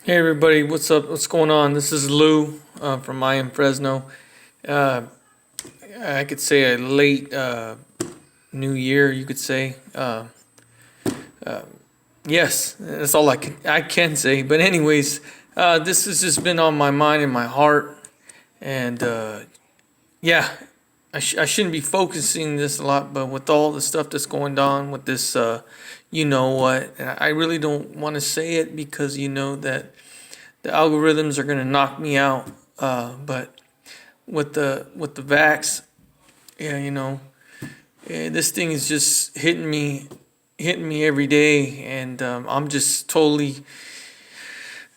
Hey everybody, what's up? What's going on? This is Lou from I Am Fresno. Uh, I could say a late New Year, you could say. Yes, that's all I can say. But anyways, this has just been on my mind and my heart, and yeah, I shouldn't be focusing this a lot, but with all the stuff that's going on with this, you know what? And I really don't want to say it because you know that the algorithms are gonna knock me out. But with the vax, yeah, this thing is just hitting me every day, and I'm just totally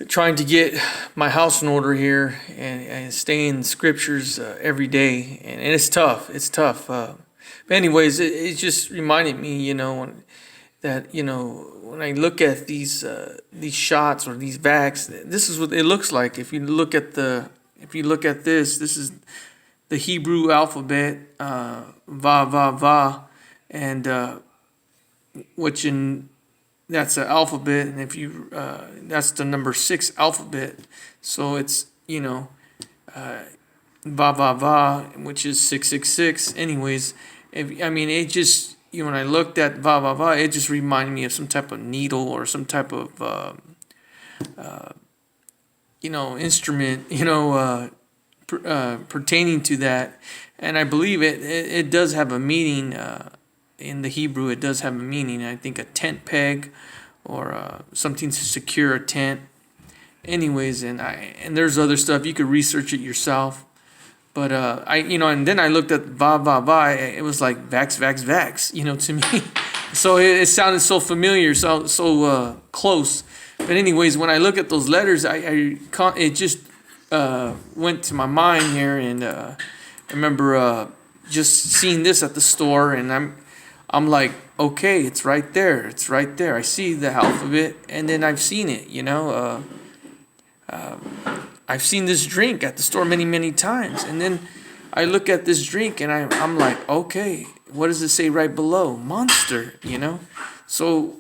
trying to get my house in order here and stay in the scriptures every day, and it's tough. It's tough. But anyways, it just reminded me, that when I look at these shots or these vax, this is what it looks like. If you look at this is the Hebrew alphabet, va, and which in that's the alphabet, and if you that's the number 6 alphabet, so it's va, which is 666. Anyways, it just when I looked at va, it just reminded me of some type of needle or some type of instrument, pertaining to that. And I believe it does have a meaning. In the Hebrew, it does have a meaning. I think a tent peg, or something to secure a tent. Anyways, and there's other stuff, you could research it yourself. But and then I looked at va. It was like vax, to me. So it sounded so familiar, so close. But anyways, when I look at those letters, it just went to my mind here, and I remember just seeing this at the store, and I'm like, okay, it's right there. It's right there. I see the alphabet, and then I've seen it, I've seen this drink at the store many, many times. And then I look at this drink, and I'm like, okay, what does it say right below? Monster, So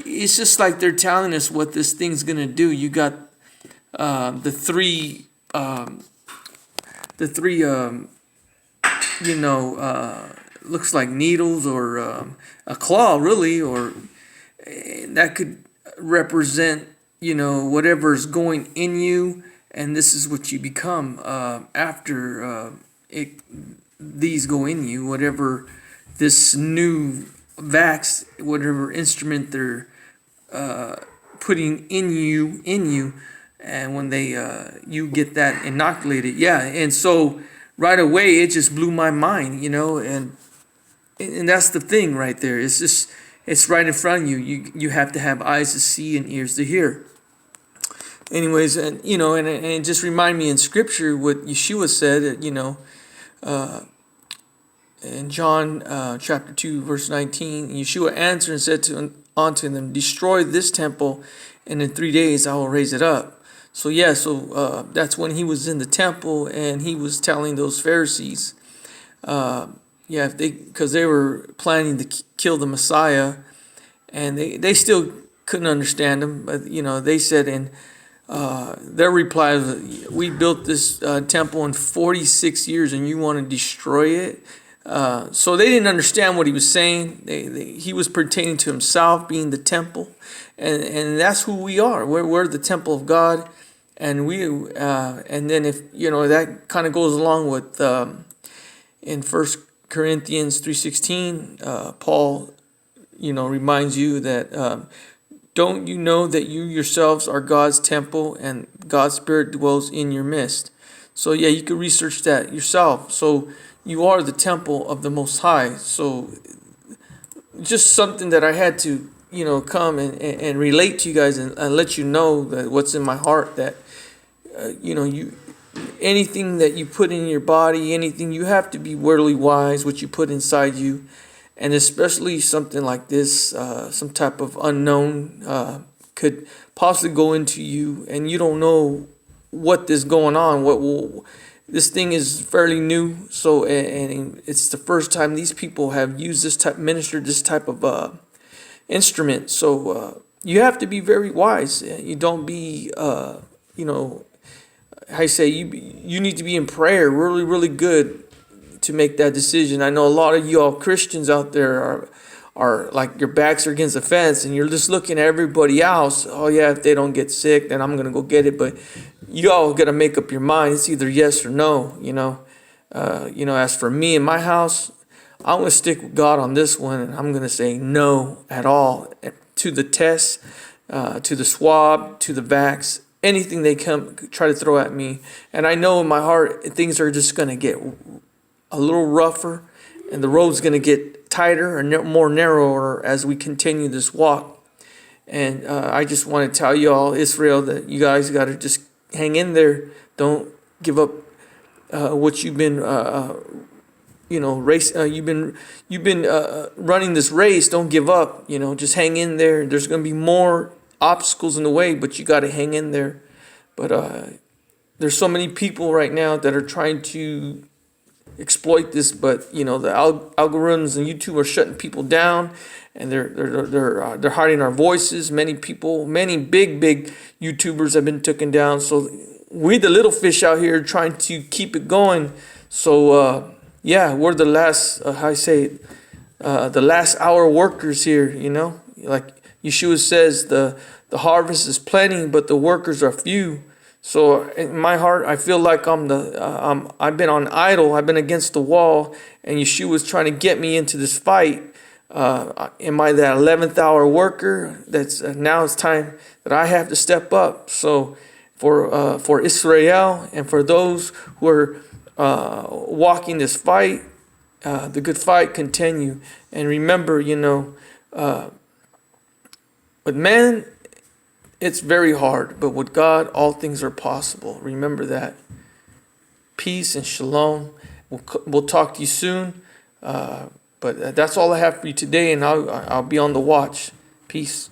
it's just like they're telling us what this thing's going to do. You got the three, looks like needles, or a claw, really, or that could represent, whatever's going in you, and this is what you become after these go in you, whatever this new vax, whatever instrument they're putting in you, and when they you get that inoculated, and so right away it just blew my mind, and that's the thing right there. It's right in front of you. You have to have eyes to see and ears to hear. Anyways, and it just reminded me in scripture what Yeshua said, in John chapter 2 verse 19. Yeshua answered and said unto them, destroy this temple, and in 3 days I will raise it up. So that's when he was in the temple, and he was telling those Pharisees, because they were planning to kill the Messiah, and they still couldn't understand him. But they said in their reply was, we built this temple in 46 years, and you want to destroy it. So they didn't understand what he was saying. He was pertaining to himself being the temple, and that's who we are. We're the temple of God, and and then if that kind of goes along with in 1 Corinthians 3:16, Paul reminds you that don't you know that you yourselves are God's temple, and God's Spirit dwells in your midst. So you can research that yourself. So you are the temple of the Most High. So just something that I had to come and relate to you guys, and let you know that what's in my heart, that you anything that you put in your body, anything, you have to be worldly wise what you put inside you. And especially something like this, some type of unknown could possibly go into you, and you don't know what is going on. This thing is fairly new, so and it's the first time these people have used this type, ministered this type of instrument. So you have to be very wise. You don't be, you know, I say you need to be in prayer really, really good to make that decision. I know a lot of you all Christians out there are like your backs are against the fence and you're just looking at everybody else. Oh yeah, if they don't get sick, then I'm gonna go get it. But you all gotta make up your mind. It's either yes or no. As for me and my house, I'm gonna stick with God on this one, and I'm gonna say no at all to the test, to the swab, to the vax, anything they come try to throw at me. And I know in my heart things are just gonna get a little rougher, and the road's gonna get tighter and more narrower as we continue this walk. And I just want to tell you all, Israel, that you guys got to just hang in there. Don't give up what you've been you've been running this race. Don't give up. Just hang in there. There's going to be more obstacles in the way, but you got to hang in there. But there's so many people right now that are trying to exploit this, but the algorithms and YouTube are shutting people down, and they're hiding our voices. Many big YouTubers have been taken down. So we the little fish out here trying to keep it going. So we're the last the last hour workers here. Like Yeshua says, the harvest is plenty, but the workers are few. So in my heart, I feel like I've been on idle. I've been against the wall, and Yeshua was trying to get me into this fight. Am I that 11th hour worker? Now it's time that I have to step up. So for Israel and for those who are walking this fight, the good fight continue. And remember, with man, it's very hard, but with God, all things are possible. Remember that. Peace and shalom. We'll talk to you soon. But that's all I have for you today, and I'll be on the watch. Peace.